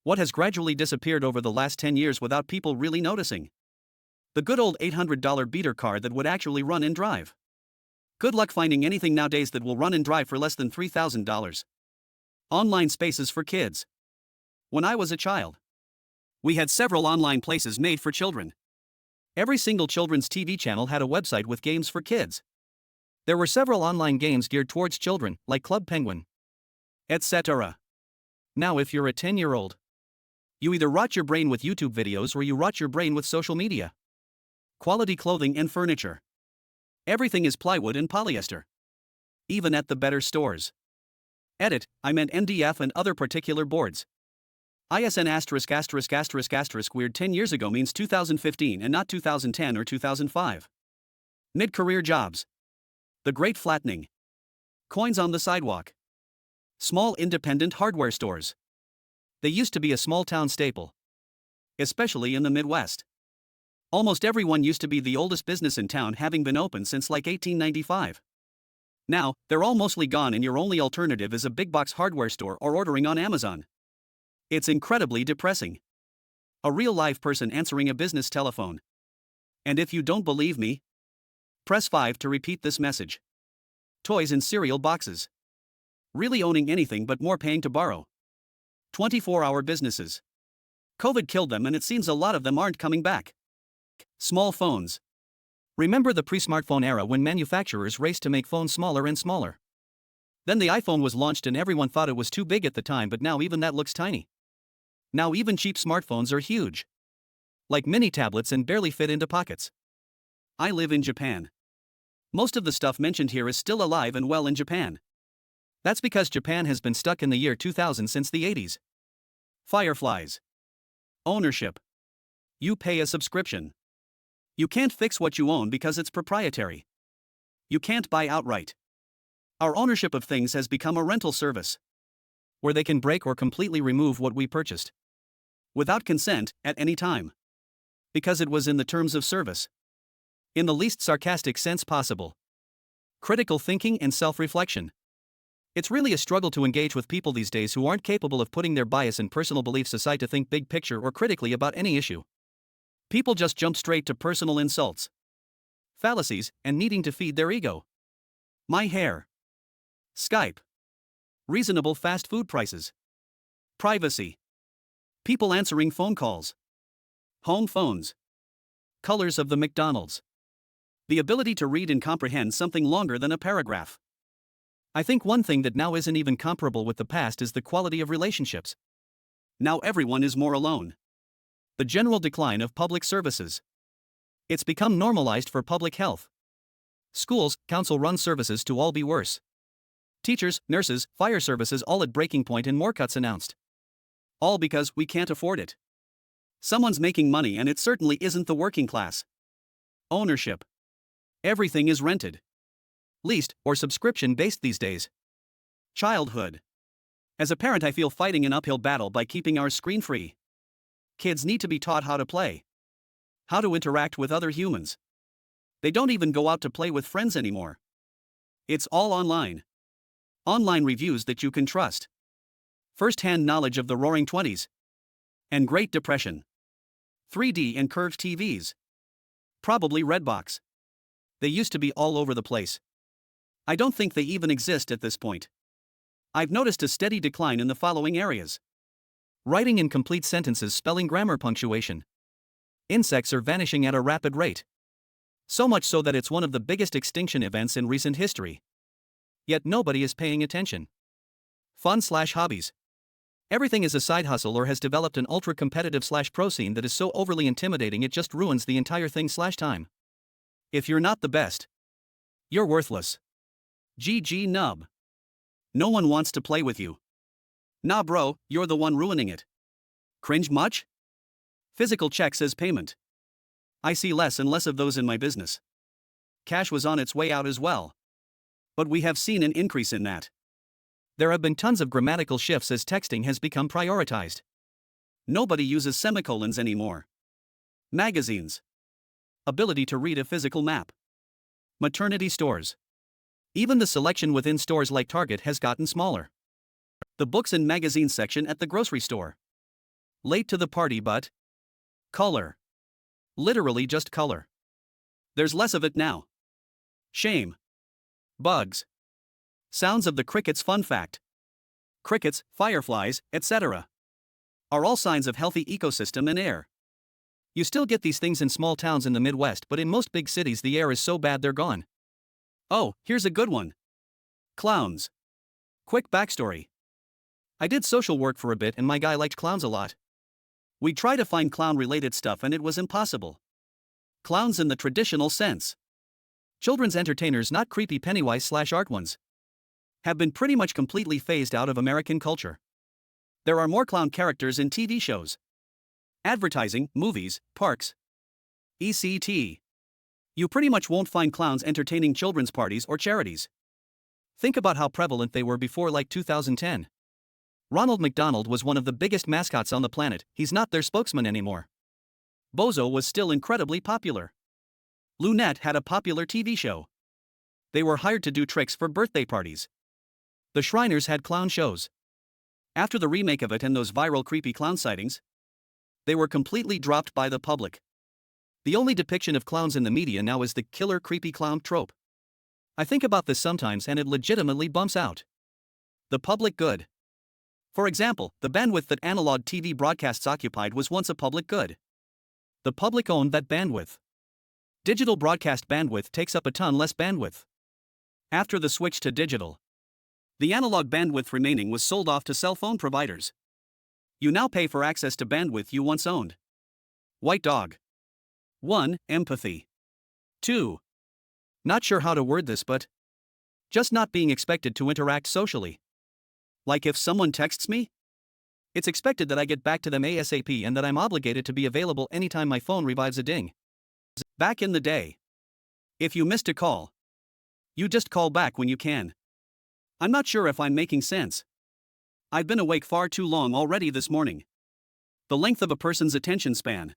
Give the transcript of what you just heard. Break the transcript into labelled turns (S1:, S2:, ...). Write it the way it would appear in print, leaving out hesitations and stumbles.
S1: What has gradually disappeared over the last 10 years without people really noticing? The good old $800 beater car that would actually run and drive. Good luck finding anything nowadays that will run and drive for less than $3,000. Online spaces for kids. When I was a child, we had several online places made for children. Every single children's TV channel had a website with games for kids. There were several online games geared towards children, like Club Penguin, etc. Now, if you're a 10-year-old, you either rot your brain with YouTube videos or you rot your brain with social media. Quality clothing and furniture. Everything is plywood and polyester. Even at the better stores. Edit, I meant MDF and other particular boards. ISN ***** weird 10 years ago means 2015 and not 2010 or 2005. Mid-career jobs. The Great Flattening. Coins on the sidewalk. Small independent hardware stores. They used to be a small town staple. Especially in the Midwest. Almost everyone used to be the oldest business in town, having been open since like 1895. Now, they're all mostly gone and your only alternative is a big box hardware store or ordering on Amazon. It's incredibly depressing. A real live person answering a business telephone. And if you don't believe me, press 5 to repeat this message. Toys in cereal boxes. Really owning anything but more paying to borrow. 24-hour businesses. COVID killed them and it seems a lot of them aren't coming back. Small phones. Remember the pre-smartphone era when manufacturers raced to make phones smaller and smaller? Then the iPhone was launched and everyone thought it was too big at the time, but now even that looks tiny. Now even cheap smartphones are huge. Like mini tablets and barely fit into pockets. I live in Japan. Most of the stuff mentioned here is still alive and well in Japan. That's because Japan has been stuck in the year 2000 since the 80s. Fireflies. Ownership. You pay a subscription. You can't fix what you own because it's proprietary. You can't buy outright. Our ownership of things has become a rental service, where they can break or completely remove what we purchased, without consent, at any time. Because it was in the terms of service. In the least sarcastic sense possible. Critical thinking and self-reflection. It's really a struggle to engage with people these days who aren't capable of putting their bias and personal beliefs aside to think big picture or critically about any issue. People just jump straight to personal insults, fallacies, and needing to feed their ego. My hair. Skype. Reasonable fast food prices. Privacy. People answering phone calls. Home phones. Colors of the McDonald's. The ability to read and comprehend something longer than a paragraph. I think one thing that now isn't even comparable with the past is the quality of relationships. Now everyone is more alone. The general decline of public services. It's become normalized for public health. Schools, council-run services to all be worse. Teachers, nurses, fire services all at breaking point and more cuts announced. All because we can't afford it. Someone's making money and it certainly isn't the working class. Ownership. Everything is rented, leased, or subscription-based these days. Childhood. As a parent, I feel fighting an uphill battle by keeping ours screen-free. Kids need to be taught how to play, how to interact with other humans. They don't even go out to play with friends anymore. It's all online. Online reviews that you can trust. First-hand knowledge of the Roaring '20s and Great Depression. 3D and curved TVs. Probably Redbox. They used to be all over the place. I don't think they even exist at this point. I've noticed a steady decline in the following areas. Writing incomplete sentences, spelling, grammar, punctuation. Insects are vanishing at a rapid rate. So much so that it's one of the biggest extinction events in recent history. Yet nobody is paying attention. Fun/hobbies. Everything is a side hustle or has developed an ultra-competitive/pro scene that is so overly intimidating it just ruins the entire thing/time. If you're not the best, you're worthless. GG nub. No one wants to play with you. Nah bro, you're the one ruining it. Cringe much? Physical checks as payment. I see less and less of those in my business. Cash was on its way out as well. But we have seen an increase in that. There have been tons of grammatical shifts as texting has become prioritized. Nobody uses semicolons anymore. Magazines. Ability to read a physical map. Maternity stores. Even the selection within stores like Target has gotten smaller. The books and magazines section at the grocery store. Late to the party, but color. Literally just color. There's less of it now. Shame. Bugs. Sounds of the crickets. Fun fact. Crickets, fireflies, etc. are all signs of healthy ecosystem and air. You still get these things in small towns in the Midwest, but in most big cities the air is so bad they're gone. Oh, here's a good one. Clowns. Quick backstory. I did social work for a bit and my guy liked clowns a lot. We tried to find clown-related stuff and it was impossible. Clowns in the traditional sense. Children's entertainers, not creepy Pennywise/art ones, have been pretty much completely phased out of American culture. There are more clown characters in TV shows, advertising, movies, parks, etc. You pretty much won't find clowns entertaining children's parties or charities. Think about how prevalent they were before, like 2010. Ronald McDonald was one of the biggest mascots on the planet. He's not their spokesman anymore. Bozo was still incredibly popular. Lunette had a popular TV show. They were hired to do tricks for birthday parties. The Shriners had clown shows. After the remake of it and those viral creepy clown sightings, they were completely dropped by the public. The only depiction of clowns in the media now is the killer creepy clown trope. I think about this sometimes and it legitimately bumps out the public good. For example, the bandwidth that analog TV broadcasts occupied was once a public good. The public owned that bandwidth. Digital broadcast bandwidth takes up a ton less bandwidth. After the switch to digital, the analog bandwidth remaining was sold off to cell phone providers. You now pay for access to bandwidth you once owned. White dog. 1. Empathy. 2. Not sure how to word this, but just not being expected to interact socially. Like if someone texts me, it's expected that I get back to them ASAP and that I'm obligated to be available anytime my phone revives a ding. Back in the day, if you missed a call, you just call back when you can. I'm not sure if I'm making sense. I've been awake far too long already this morning. The length of a person's attention span